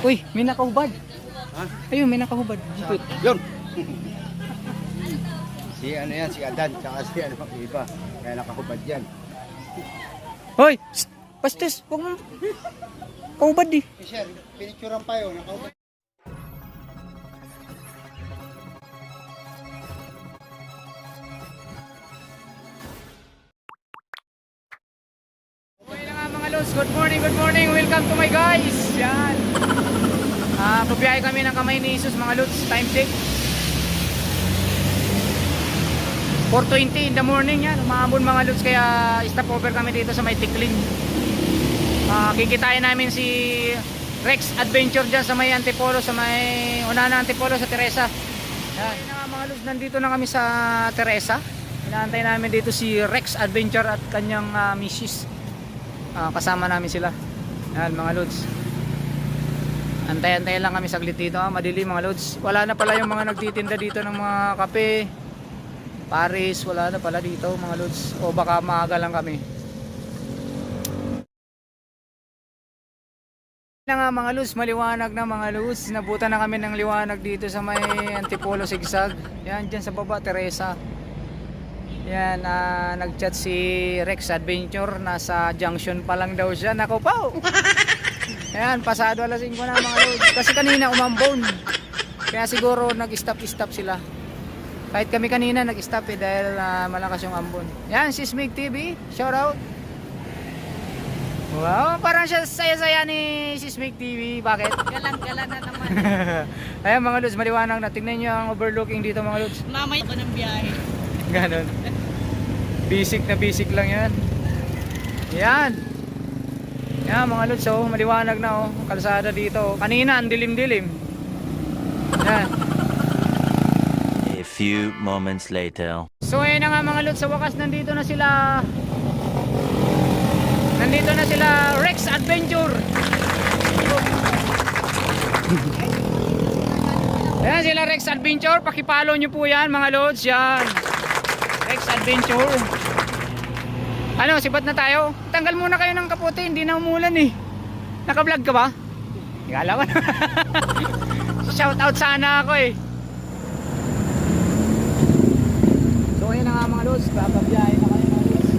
Uy, may nakahubad. Ha? Ayun, may nakahubad. Yun. Si ano yan, si Adan, tsaka si ano, iba. Kaya nakahubad yan. Hoy! Shh! Bastos! Huwag mo. Kahubad di. Eh, sir, pinicturan pa yun, nakahubad. Okay na nga mga lods. Good morning, good morning. Welcome to my guys. Yan. Pabiyahe kami ng Kamay ni Jesus mga lods. Time check. 4:20 in the morning yan. Umaambon mga lods. Kaya stop over kami dito sa may Tikling. Kikitain namin si Rex Adventure dyan sa may Antipolo. Sa may Unana Antipolo sa Teresa. Yan. Okay na nga mga lods. Nandito na kami sa Teresa. Inaantay namin dito si Rex Adventure at kanyang misis. Kasama namin sila. Yan mga lods. Antay-antay lang kami saglit dito. Madilim mga lods. Wala na pala yung mga nagtitinda dito ng mga kape, Paris. Wala na pala dito mga lods. O baka maaga lang kami. Na nga mga lods. Maliwanag na mga lods. Nabutan na kami ng liwanag dito sa may Antipolo Sigsag. Yan dyan sa baba Teresa. Yan, nag-chat si Rex Adventure. Nasa junction pa lang daw siya. Nako pa. Ayan, pasado alas 5 na mga lods. Kasi kanina umambon. Kaya siguro nag-stop sila. Kahit kami kanina nag-stop dahil malakas yung ambon. Yan, si Smig TV. Shout out. Wow, parang siya saya-saya ni si Smig TV. Bakit? Galang-gala na naman. Ayan mga lods, maliwanag na. Tingnan nyo ang overlooking dito mga lods. Mamay ko ng biyahe. Ganon. Basic na basic lang yan. Yan. Yan mga lods, so maliwanag na oh. Kalsada dito. Kanina ang dilim-dilim. Yan. A few moments later. So ayun na nga mga lods, sa wakas nandito na sila. Nandito na sila Rex Adventure. Ayan sila Rex Adventure. Pakipalo nyo po yan mga lods. Yan Rex Adventure. Ano, sibat na tayo. Tanggal muna kayo ng kapote. Hindi na umulan eh. Naka-vlog ka ba? Hindi ka alam. Shout out sana ako eh. So ayun na nga mga lods. Bababiyahe na kayo mga lods.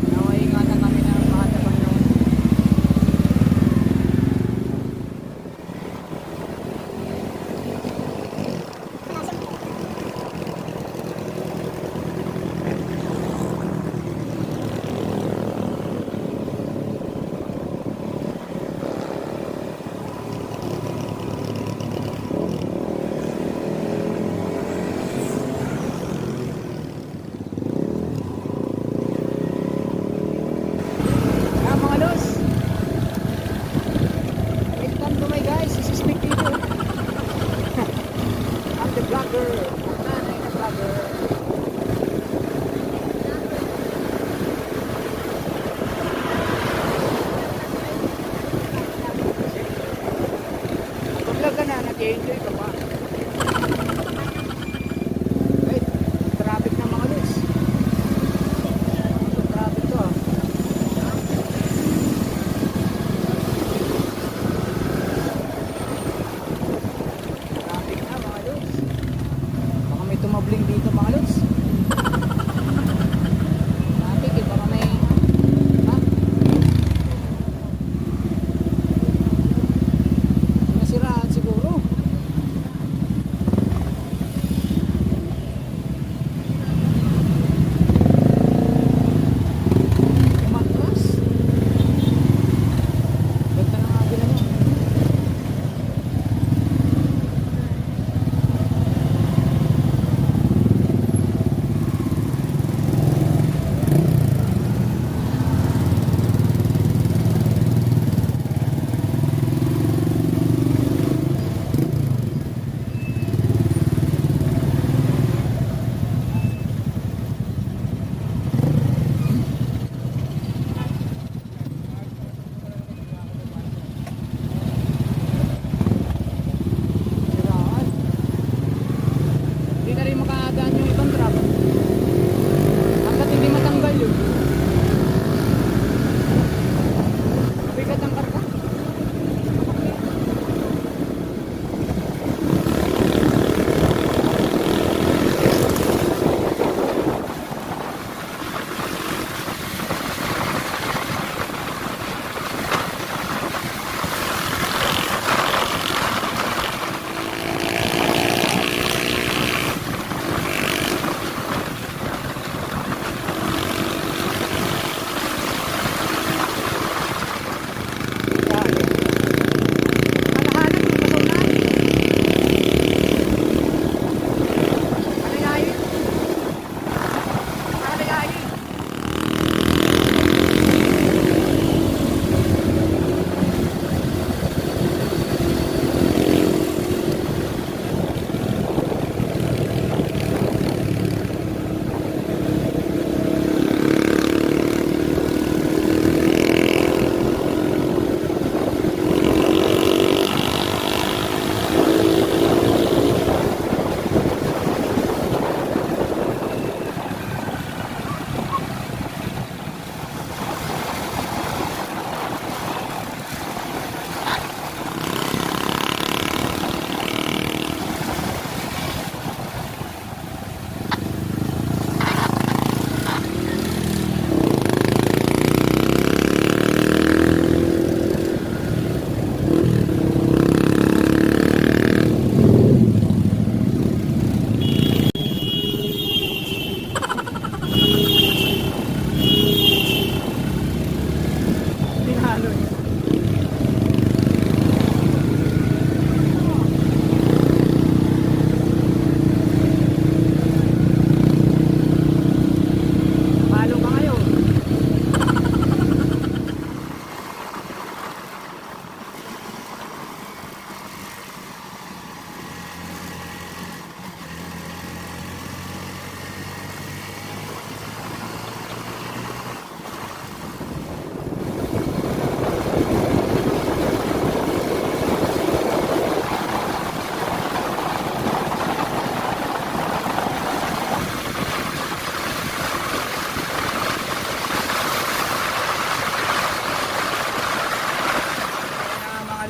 Nawaingatan kami ng mga Panginoon. Nag-enjoy ka pa. Ay, traffic na mga lods. Traffic to Traffic na mga lods. Baka may tumabling dito mga lods. Traffic eh, baka may nasiraan siguro.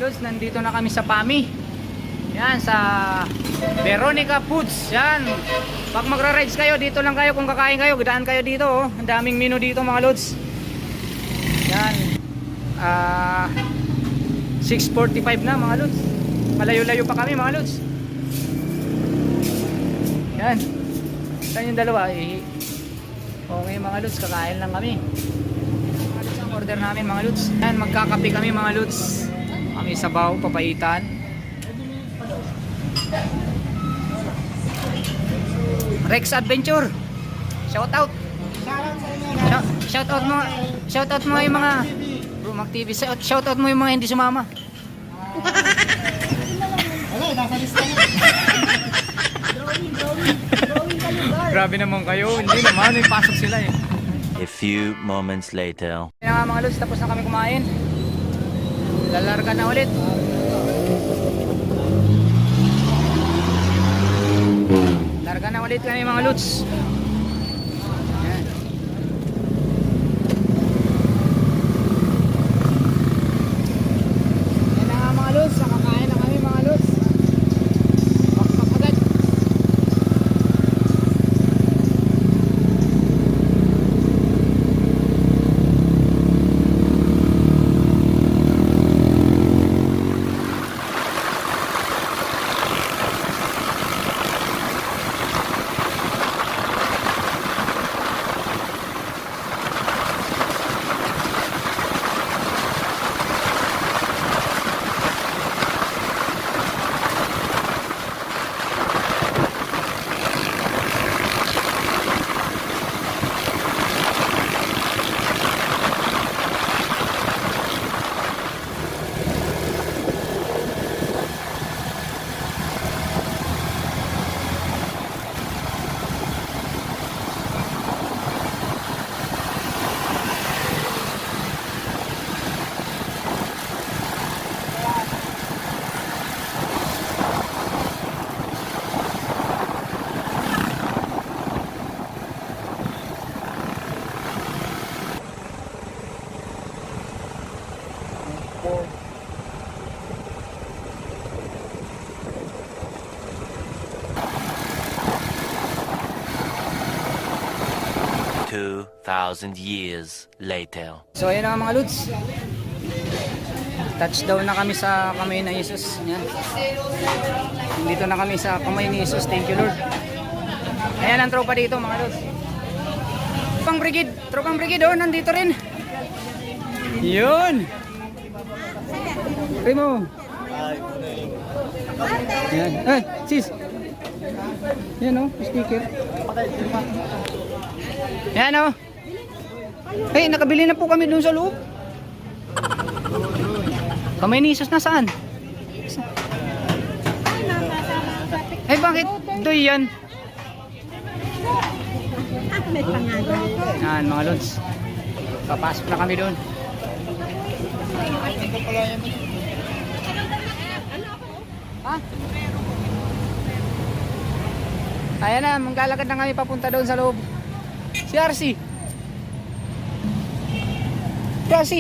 Lods, nandito na kami sa PAMI. Yan, sa Veronica Foods. Yan. Pag magra-rides kayo, dito lang kayo. Kung kakain kayo, daan kayo dito. Oh. Ang daming menu dito mga Lods. Yan. 6:45 na mga Lods. Malayo-layo pa kami mga Lods. Yan. Saan yung dalawa? Okay mga Lods, kakain lang kami. Ang order namin mga Lods. Yan, magkakape kami mga Lods. Kami sabaw, papaitan. Rex Adventure. Shout out. Shout out mo yung mga Brumac TV. Shout out mo yung mga hindi sumama. Grabe naman kayo. Hindi naman, may pasok sila eh. A few moments later. Kaya nga mga Lods, tapos na kami kumain. Lalarga na ulit. Larga na ulit kami mga Lods. Yan. Yan na nga mga Lods, nakakain na kami mga Lods. Bakbak agad. Two 2,000 years later. So ayun na mga Lods. Touchdown na kami sa kamay na Jesus. Yan. Dito na kami sa kamay ni Jesus. Thank you Lord. Ayan ang tropa dito mga Lods. Tropang brigade oh, nandito rin. Yun. Primo. Yan. Ay, sis. Yan oh, sticker. Yan oh. Hey, nakabili na po kami dun sa loob. Kamay ni Jesus nasaan? Ay, bakit? Doy yan. Yan mga Lods. Papasok na kami dun. Ha? Ayan na, manggalakad na kami papunta doon sa loob. Si RC. RC.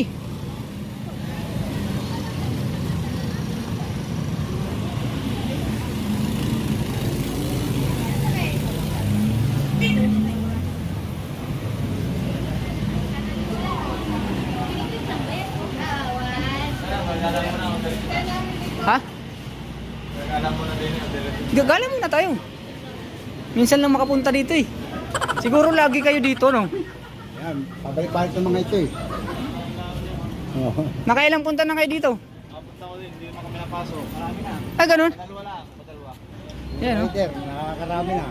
Ha? Gagala muna tayo. Minsan lang makapunta dito eh. Siguro lagi kayo dito, no? Yan, pabalik-balik ng mga ito eh. Oh. Nakailang punta na kayo dito? Punta ko din, hindi naman kami napasok. Marami na. Ah, ganun? Padalwa lang, padalwa. Yan, no? Peter, nakakarami na.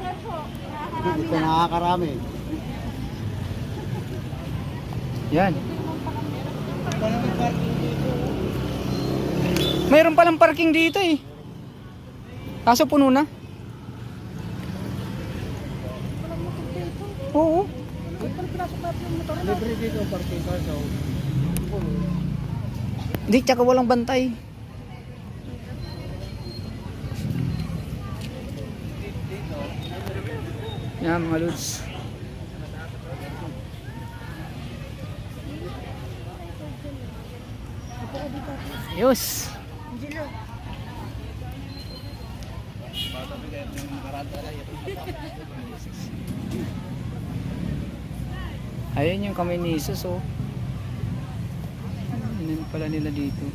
Ito nakakarami. Yan. Mayroon palang parking dito eh. Kaso puno na. Oo. Libre dito, parking car daw. Hindi, tsaka walang bantay. Yan mga Lods. Yus. Ayun yung kamay ni Jesus, oh. Inan pala nila dito.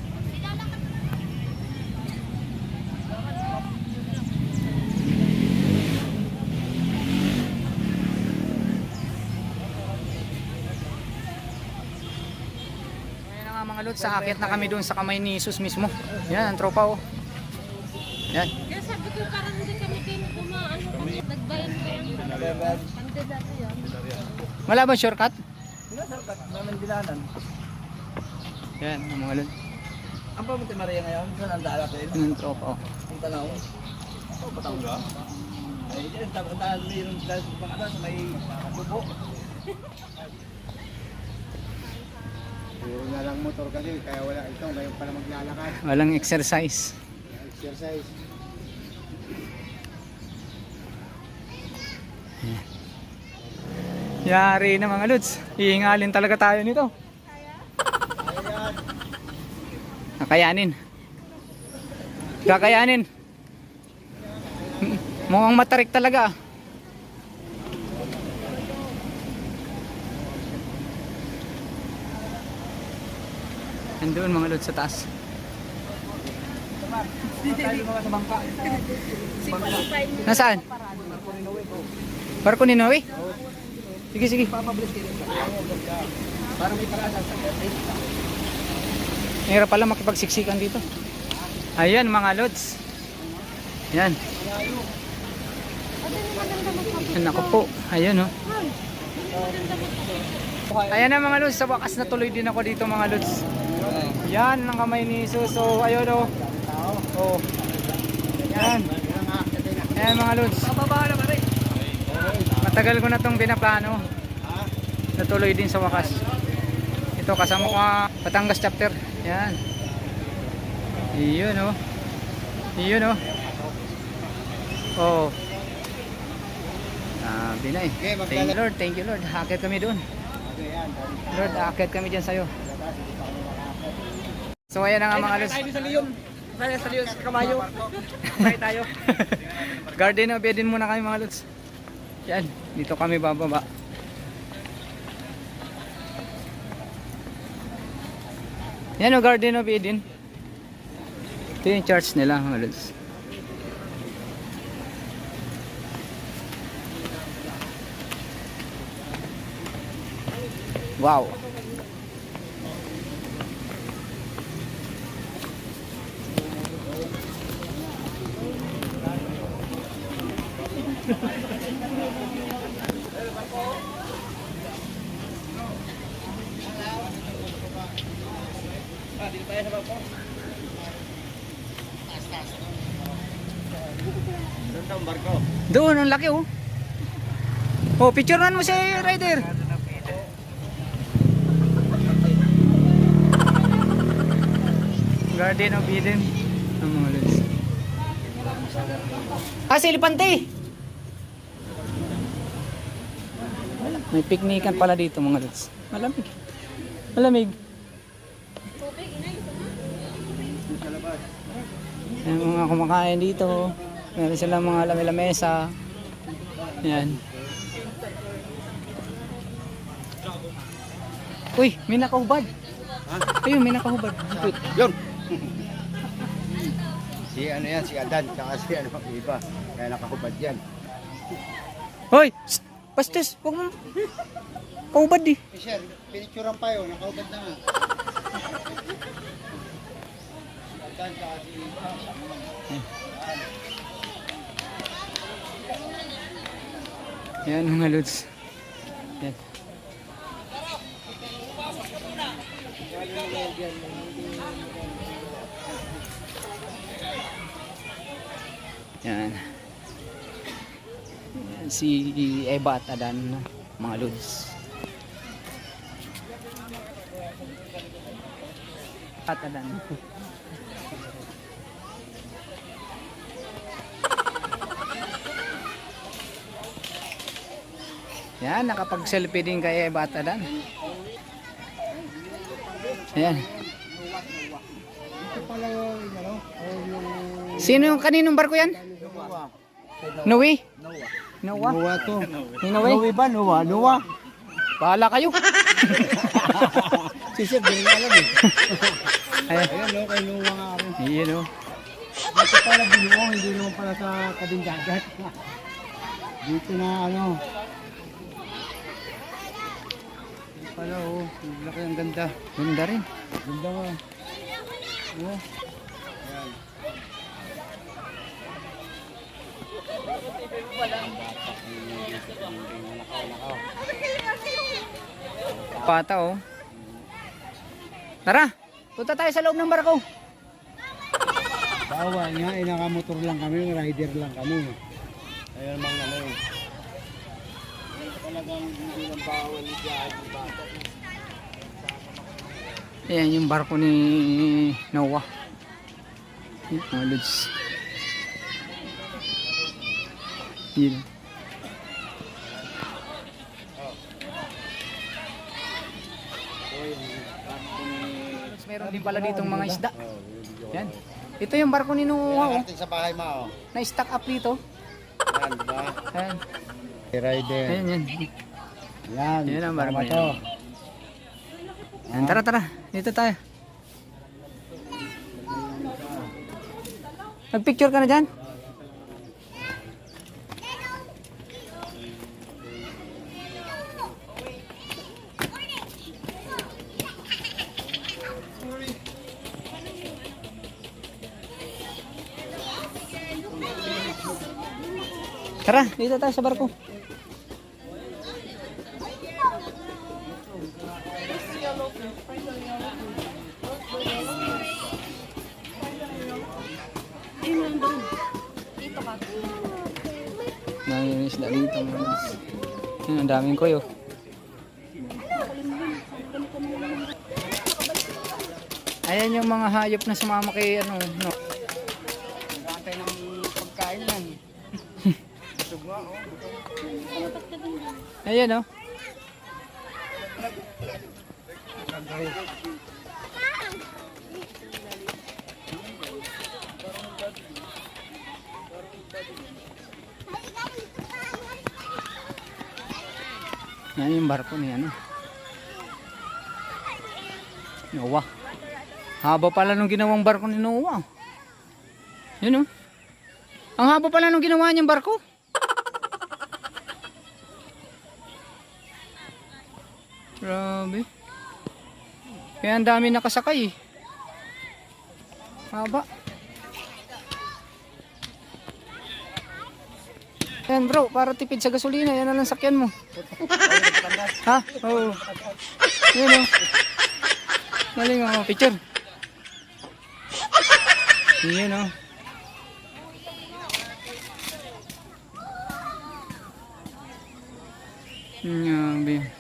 Ayan na nga mga lods, aakyat na kami doon sa kamay ni Jesus mismo. Yan, ang tropa, oh. Yan. Kaya sabi ko parang hindi kami kumaano kami. Nagbayan ko yung pande dati yan. Wala ba shortcut? Sarkat naman dilanan. Yan, ang mga lods. Ang Pumunta Maria ngayon, saan ang daan natin? Yan ang tropa, oh. Ang tanaw. Oh, Batangas. Ay, dyan, daan mayroon sila sa pangkatas, may tubo. Puro na lang motor kasi, kaya wala ito, ngayon pala maglalakad. Walang exercise. Exercise. Yari na mga lods. Ihingalin talaga tayo nito. Kakayanin. Kakayanin. Mukhang matarik talaga. Andun mga lods sa taas. Nasaan? Barko ni Noe? Sige, sige. Para may parada sa gate. Mahirap pala makipagsiksikan dito. Ayan mga lods. Ayan. Ayan ako po. Ayan oh. Ayan na mga lods. Sa wakas natuloy din ako dito mga lods. Yan ang kamay ni Jesus. So ayun oh. Oh. Ayan. Ayan mga lods. Matagal ko na itong binaplano. Natuloy din sa wakas. Ito kasama ko Batangas chapter. Yan. Iyon oh. Iyon oh. Oh. Sabi na eh. Thank you Lord. Thank you Lord. Akit kami doon. Lord, akit kami dyan sa'yo. So ayan na nga mga lods. Tayo sa Leon. Tayo sa Leon, sa Kabayo. Tayo tayo. Garden of Eden muna kami mga lods. Yan, dito kami bababa. Yan o, Garden of Eden. Ito yung church nila mga lods. Wow. Dito tayo sa barko. Doon sa barko. Doon, ang laki oh. Oh, picturean mo si Rider. Garden of Eden. Ang mga lods. Ah, si Elepante. May piknikan pala dito mga lods. Malamig. Malamig. May mga kumakain dito. Meron silang mga lamesa. Yan. Uy, may nakahubad. Ayun, may nakahubad. Yun! Si ano yan, si Adan, tsaka si ano, iba. Kaya nakahubad yan. Hoy! Shh! Bastos! Huwag mo. Kahubad eh. Eh sir, pinicturean pa yun, nakahubad na nga. Si Adan, tsaka si iba. Yan mga lods. Yan. Yan. Yan si Eva at Adan, mga lods. At Adan. Yan, nakapag-selfie din kay Eva at Adan. Ayan. Ito pala yung, ano, yung... Sino yung kaninong barko yan? Noe? Noah? Noah to. Ni Noe? Noah ba? Noah? Noah? Bahala kayo. Si Sir, hindi alam eh. Ayan. Ayan, no, kay Noah nga rin. Iyan o. Dito pala binuong, hindi naman pala sa kabindagat. Dito na ano. Dito pala oh, laki ang ganda. Ganda rin. Ganda nga. Oh. Pata oh. Tara, punta tayo sa loob ng barko. Bawal nga, nakamotor lang kami, rider lang kami. Ayun mga ano eh. Talagang hindi lang bawal dyan yung bata. Ayan yung barko ni Noah. Yung mga lods. Yun. Meron din pala ditong mga isda. Yan. Ito yung barko ni Noah oh. Sa bahay mo oh. Na-stack up dito. Yan, diba? Ayan. Rider. Ayan yan. Yan. Yan ang barko tama niya. to. Yan, tara tara. Dito tayo. Nagpicture ka na dyan? Tara, dito tayo sa barko. Dito ka. Nangyayon isda dito. Yan, ang daming koyo. Ayan yung mga hayop na sumama kay ano, no. Nakatay ng pagkain yan. Ayan oh. Yan yung barko ni ano. Noah. Haba pala nung ginawang barko ni Noah. Yun oh. Ang haba pala nung ginawa niyang barko. Grabe. Kaya ang dami nakasakay eh. Haba. Yan bro, para tipid sa gasolina, yan na lang sakyan mo. Ha? Oo. Yan o. Galing ako, picture. Yan o. Grabe.